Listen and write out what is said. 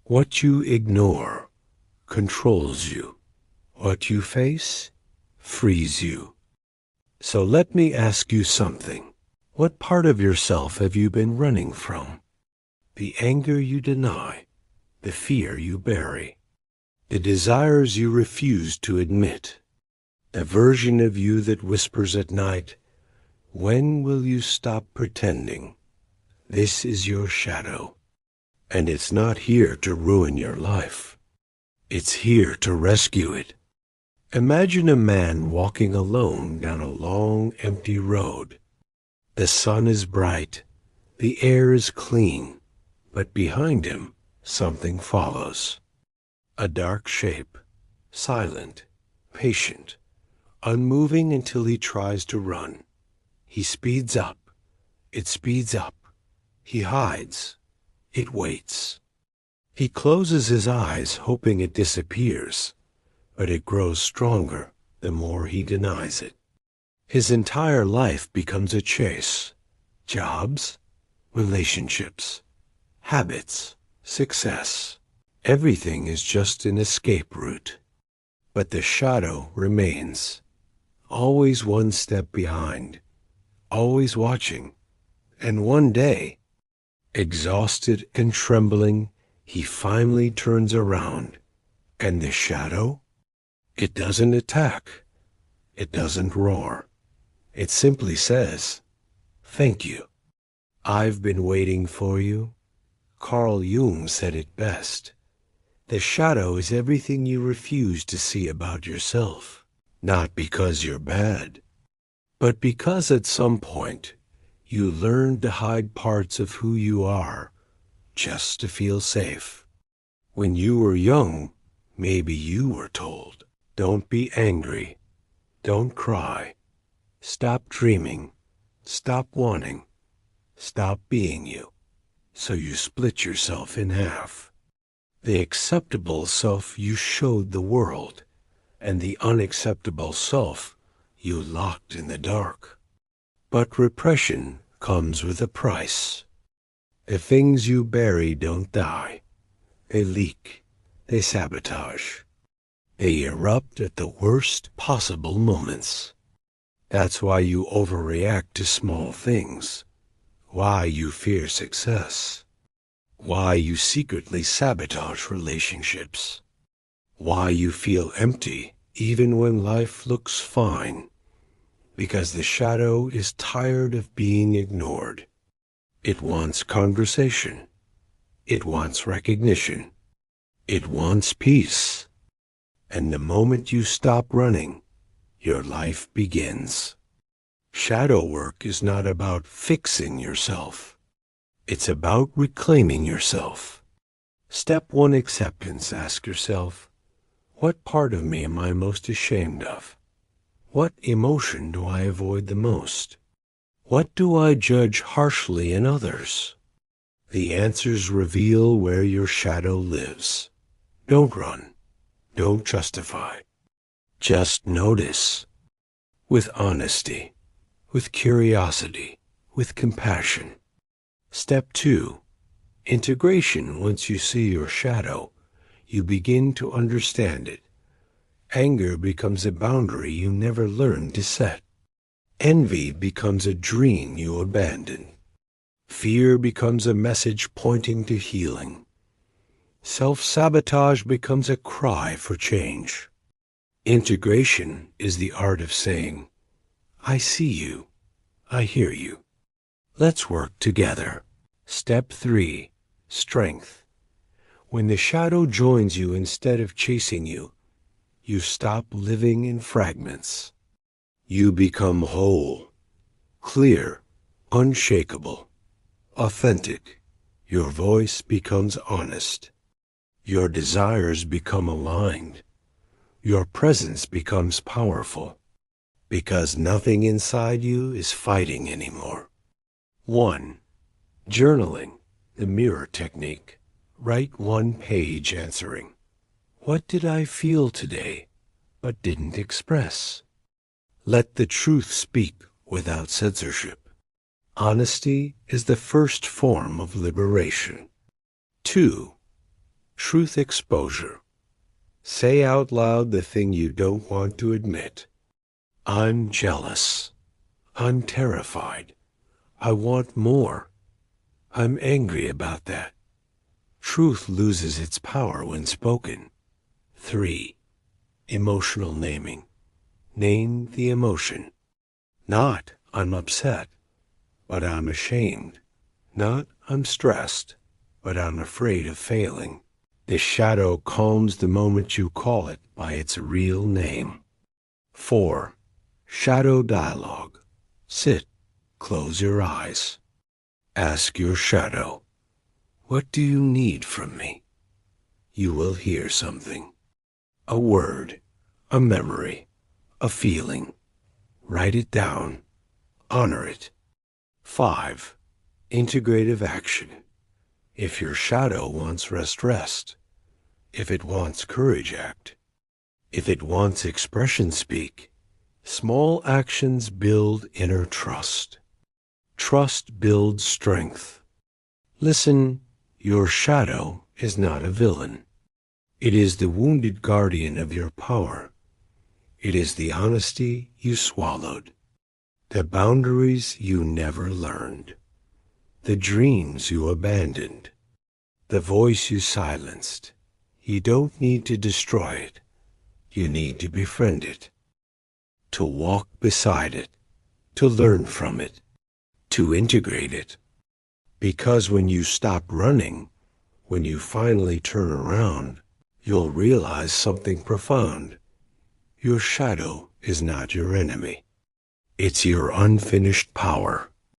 What you ignore controls you. What you face frees you. So let me ask you something. What part of yourself have you been running from? The anger you deny, the fear you bury, the desires you refuse to admit, the version of you that whispers at night, "When will you stop pretending?" This is your shadow, and it's not here to ruin your life. It's here to rescue it. Imagine a man walking alone down a long, empty road. The sun is bright, the air is clean, but behind him something follows. A dark shape, silent, patient, unmoving until he tries to run. He speeds up. It speeds up. He hides. It waits. He closes his eyes, hoping it disappears, but it grows stronger the more he denies it. His entire life becomes a chase. Jobs, relationships, habits, success. Everything is just an escape route. But the shadow remains, always one step behind, always watching. And one day, exhausted and trembling, he finally turns around. And the shadow? It doesn't attack. It doesn't roar. It simply says, "Thank you. I've been waiting for you." Carl Jung said it best. The shadow is everything you refuse to see about yourself, not because you're bad, but because at some point you learned to hide parts of who you are just to feel safe. When you were young, maybe you were told, "Don't be angry. Don't cry. Stop dreaming. Stop wanting. Stop being you." So you split yourself in half. The acceptable self you showed the world, and the unacceptable self you locked in the dark. But repression comes with a price. The things you bury don't die. They leak. They sabotage. They erupt at the worst possible moments. That's why you overreact to small things. Why you fear success. Why you secretly sabotage relationships. Why you feel empty even when life looks fine. Because the shadow is tired of being ignored. It wants conversation. It wants recognition. It wants peace. And the moment you stop running, your life begins. Shadow work is not about fixing yourself. It's about reclaiming yourself. Step 1, acceptance. Ask yourself, what part of me am I most ashamed of? What emotion do I avoid the most? What do I judge harshly in others? The answers reveal where your shadow lives. Don't run. Don't justify. Just notice. With honesty, with curiosity, with compassion. Step 2, integration. Once you see your shadow, you begin to understand it. Anger becomes a boundary you never learned to set. Envy becomes a dream you abandon. Fear becomes a message pointing to healing. Self-sabotage becomes a cry for change. Integration is the art of saying, "I see you. I hear you. Let's work together." Step 3, strength. When the shadow joins you instead of chasing you, you stop living in fragments. You become whole, clear, unshakable, authentic. Your voice becomes honest. Your desires become aligned. Your presence becomes powerful, because nothing inside you is fighting anymore. 1. Journaling, the mirror technique. Write 1 page answering, "What did I feel today, but didn't express?" Let the truth speak without censorship. Honesty is the first form of liberation. 2. Truth exposure. Say out loud the thing you don't want to admit. I'm jealous. I'm terrified. I want more. I'm angry about that. Truth loses its power when spoken. 3. Emotional naming. Name the emotion. Not, I'm upset, but I'm ashamed. Not, I'm stressed, but I'm afraid of failing. The shadow calms the moment you call it by its real name. 4. Shadow dialogue. Sit, close your eyes. Ask your shadow, what do you need from me? You will hear something. A word, a memory, a feeling. Write it down. Honor it. 5. Integrative action. If your shadow wants rest, rest. If it wants courage, act. If it wants expression, speak. Small actions build inner trust. Trust builds strength. Listen, your shadow is not a villain. It is the wounded guardian of your power. It is the honesty you swallowed, the boundaries you never learned, the dreams you abandoned, the voice you silenced. You don't need to destroy it. You need to befriend it, to walk beside it, to learn from it, to integrate it. Because when you stop running, when you finally turn around, you'll realize something profound. Your shadow is not your enemy. It's your unfinished power.